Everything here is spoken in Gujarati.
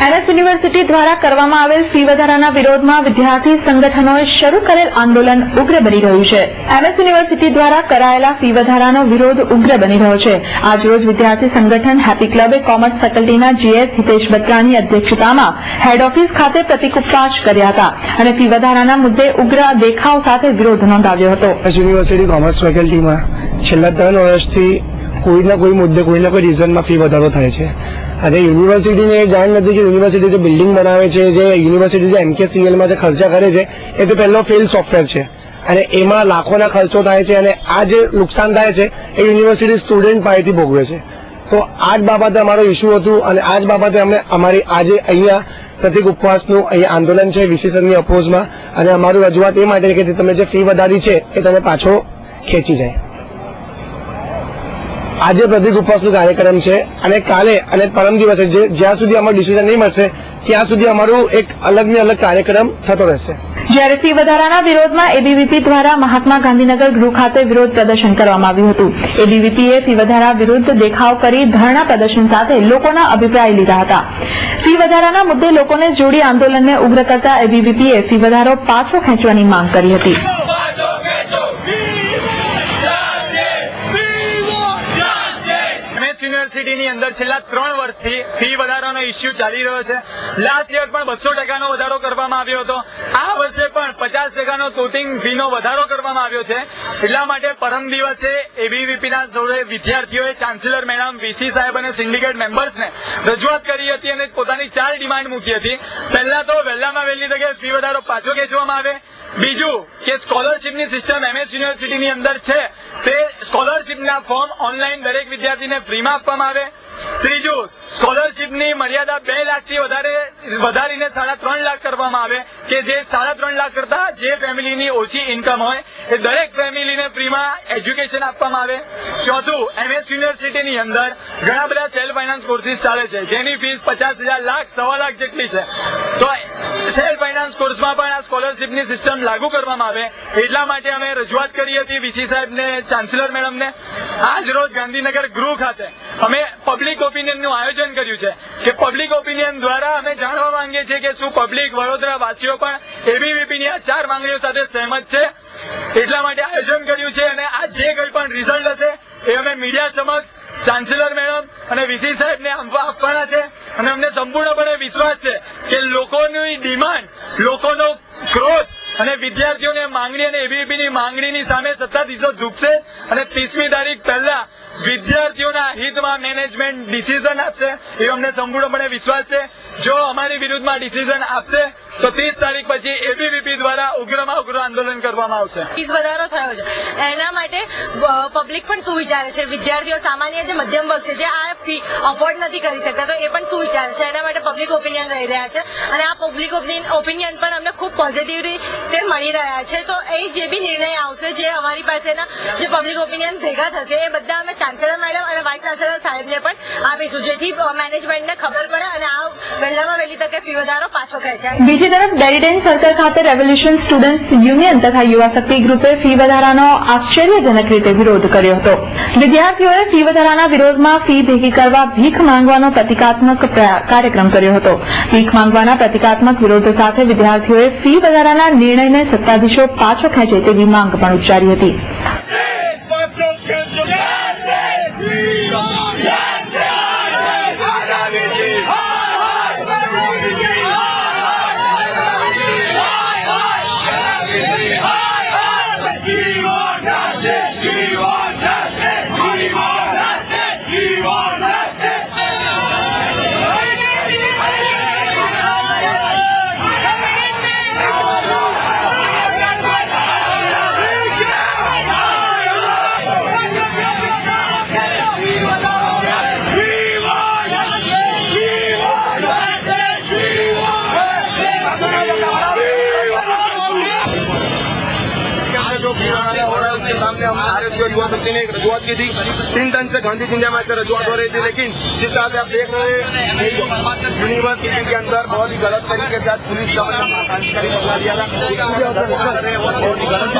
एमएस यूनिवर्सिटी द्वारा करवामां आवेल फी वधाराना विरोधमां विद्यार्थी संगठनोए शरू करेल आंदोलन उग्र बनी रह्युं छे। एमएस यूनिवर्सिटी द्वारा करायेला फी वधारानो विरोध उग्र बनी रह्यो छे। આજરોજ વિદ્યાર્થી સંગઠન હેપી ક્લબે કોમર્સ ફેકલ્ટીના જીએસ હિતેશ બત્રાની અધ્યક્ષતામાં હેડ ઓફિસ ખાતે પ્રતિક ઉપવાસ કર્યા હતા અને ફી વધારાના મુદ્દે ઉગ્ર દેખાવ સાથે વિરોધ નોંધાવ્યો હતો। યુનિવર્સિટી કોમર્સ ફેકલ્ટીમાં છેલ્લા 3 વર્ષથી કોઈના કોઈ મુદ્દે કોઈના કોઈ રીઝનમાં ફી વધારો થાય છે અને યુનિવર્સિટીને જાણ નથી કે યુનિવર્સિટી જે બિલ્ડિંગ બનાવે છે, જે યુનિવર્સિટી જે એમકેસીએલમાં જે ખર્ચા કરે છે એ તો પહેલો ફેલ સોફ્ટવેર છે અને એમાં લાખોના ખર્ચો થાય છે અને આ જે નુકસાન થાય છે એ યુનિવર્સિટી સ્ટુડન્ટ પાસેથી ભોગવે છે। તો આ જ બાબતે અમારો ઇસ્યુ હતું અને આ જ બાબતે અમે અમારી આજે અહીંયા પ્રતિક ઉપવાસનું અહીંયા આંદોલન છે વિશેષણની અપોઝમાં અને અમારું રજૂઆત એ માટે કે તમે જે ફી વધારી છે એ તમે પાછો ખેંચી જાય। આજે પ્રતિક ઉપવાસનો કાર્યક્રમ છે અને કાલે અને પરમ દિવસે જ્યાં સુધી અમારું ડિસિઝન નહીં મળશે ત્યાં સુધી અમારું એક અલગને અલગ કાર્યક્રમ થતો રહેશે। જ્યારે ફી વધારાના વિરોધમાં એબીવીપી દ્વારા મહાત્મા ગાંધીનગર ગૃહ ખાતે વિરોધ પ્રદર્શન કરવામાં આવ્યું હતું। એબીવીપીએ ફી વધારા વિરુદ્ધ દેખાવ કરી ધરણા પ્રદર્શન સાથે લોકોના અભિપ્રાય લીધા હતા। ફી વધારાના મુદ્દે લોકોને જોડી આંદોલનને ઉગ્ર કરતા એબીવીપીએ ફી વધારો પાછો ખેંચવાની માંગ કરી હતી। યુનિવર્સિટીની અંદર છેલ્લા 3 વર્ષથી ફી વધારાનો ઇસ્યુ ચાલી રહ્યો છે। લાસ્ટ યર પણ 200% વધારો કરવામાં આવ્યો હતો। આ વર્ષે પણ 50% તોતિંગ ફીનો વધારો કરવામાં આવ્યો છે। એટલા માટે પરમ દિવસે એબીવીપીના જોડે વિદ્યાર્થીઓએ ચાન્સેલર મેડમ, વીસી સાહેબ અને સિન્ડિકેટ મેમ્બર્સને રજૂઆત કરી હતી અને પોતાની 4 ડિમાન્ડ મૂકી હતી। પહેલા તો વહેલામાં વહેલી તકે ફી વધારો પાછો ખેંચવામાં આવે। બીજું કે સ્કોલરશીપની સિસ્ટમ એમએસ યુનિવર્સિટીની અંદર છે તે સ્કોલરશીપના ફોર્મ ઓનલાઈન દરેક વિદ્યાર્થીને ફ્રીમાં આપવામાં આવે। ત્રીજું, સ્કોલરશીપની મર્યાદા 2 લાખથી વધારીને 3.5 લાખ કરવામાં આવે કે જે 3.5 લાખ કરતા જે ફેમિલીની ઓછી ઇન્કમ હોય એ દરેક ફેમિલીને ફ્રીમાં એજ્યુકેશન આપવામાં આવે। ચોથું, એમએસ યુનિવર્સિટીની અંદર ઘણા બધા સેલ્ફ ફાઇનાન્સ કોર્સીસ ચાલે છે જેની ફીસ 50,000 લાખ 1.25 લાખ જેટલી છે। તો સેલ્ફ ફાઇનાન્સ કોર્સમાં પણ આ સ્કોલરશીપની સિસ્ટમ લાગુ કરવામાં આવે એટલા માટે અમે રજૂઆત કરી હતી વીસી સાહેબને, ચાન્સેલર મેડમને। આજ રોજ ગાંધીનગર ગૃહ ખાતે અમે પબ્લિક ઓપિનિયનનું આયોજન કર્યું છે કે પબ્લિક ઓપિનિયન દ્વારા અમે જાણવા માંગીએ છીએ કે શું પબ્લિક વડોદરા વાસીઓ પણ એબીવીપીની આ 4 માંગણીઓ સાથે સહેમત છે। એટલા માટે આયોજન કર્યું છે અને આ જે કંઈ પણ રિઝલ્ટ હશે એ અમે મીડિયા સમક્ષ ચાન્સેલર મેડમ અને વીસી સાહેબને આપવાના છે અને અમને સંપૂર્ણપણે વિશ્વાસ છે કે લોકોની ડિમાન્ડ, લોકોનો ક્રોધ અને વિદ્યાર્થીઓની માંગણી અને એબીવીપીની માંગણીની સામે સત્તાધીશો ઝૂકશે અને 30મી તારીખ પહેલા વિદ્યાર્થીઓના હિતમાં મેનેજમેન્ટ ડિસિઝન આપશે એ અમને સંપૂર્ણપણે વિશ્વાસ છે। જો અમારી વિરુદ્ધમાં ડિસિઝન આપશે તો 30 તારીખ પછી એબીવીપી દ્વારા ઉગ્રમાં ઉગ્ર આંદોલન કરવામાં આવશે। ફીસ વધારો થયો છે એના માટે પબ્લિક પણ શું વિચારે છે, વિદ્યાર્થીઓ સામાન્ય જે મધ્યમ વર્ગ છે જે આ ફી અફોર્ડ નથી કરી શકતા તો એ પણ શું વિચારે છે એના માટે પબ્લિક ઓપિનિયન રહી રહ્યા છે અને આ પબ્લિક ઓપિનિયન પણ અમને ખૂબ પોઝિટિવ રીતે મળી રહ્યા છે। તો એ જે બી નિર્ણય આવશે, જે અમારી પાસેના જે પબ્લિક ઓપિનિયન ભેગા થશે એ બધા અમે ચાન્સેલર મેડમ અને વાઇસ ચાન્સેલર સાહેબને પણ આપીશું જેથી મેનેજમેન્ટને ખબર પડે અને આ વહેલામાં વહેલી તકે ફી વધારો પાછો ખેંચાય। બીજી તરફ ડેરીડેન સર્કલ ખાતે રેવોલ્યુશન સ્ટુડન્ટ્સ યુનિયન તથા યુવા શક્તિ ગ્રુપે ફી વધારાનો આશ્ચર્યજનક રીતે વિરોધ કર્યો હતો। વિદ્યાર્થીઓએ ફી વધારાના વિરોધમાં ફી ભેગી કરવા ભીખ માંગવાનો પ્રતિકાત્મક કાર્યક્રમ કર્યો હતો। ભીખ માંગવાના પ્રતિકાત્મક વિરોધ સાથે વિદ્યાર્થીઓએ ફી વધારાના નિર્ણયને સત્તાધીશો પાછો ખેંચે તેવી માંગ પણ ઉચ્ચારી હતી। युवा शक्ति ने एक रजूआत की थी 3 दिन से गांधी चिंजा में रजूआत हो रही थी, लेकिन जिस तरह से आप देख रहे हैं यूनिवर्सिटी के अंदर बहुत ही गलत तरीके से पुलिस का क्रांतिकारी बदला दिया था। बहुत ही गलत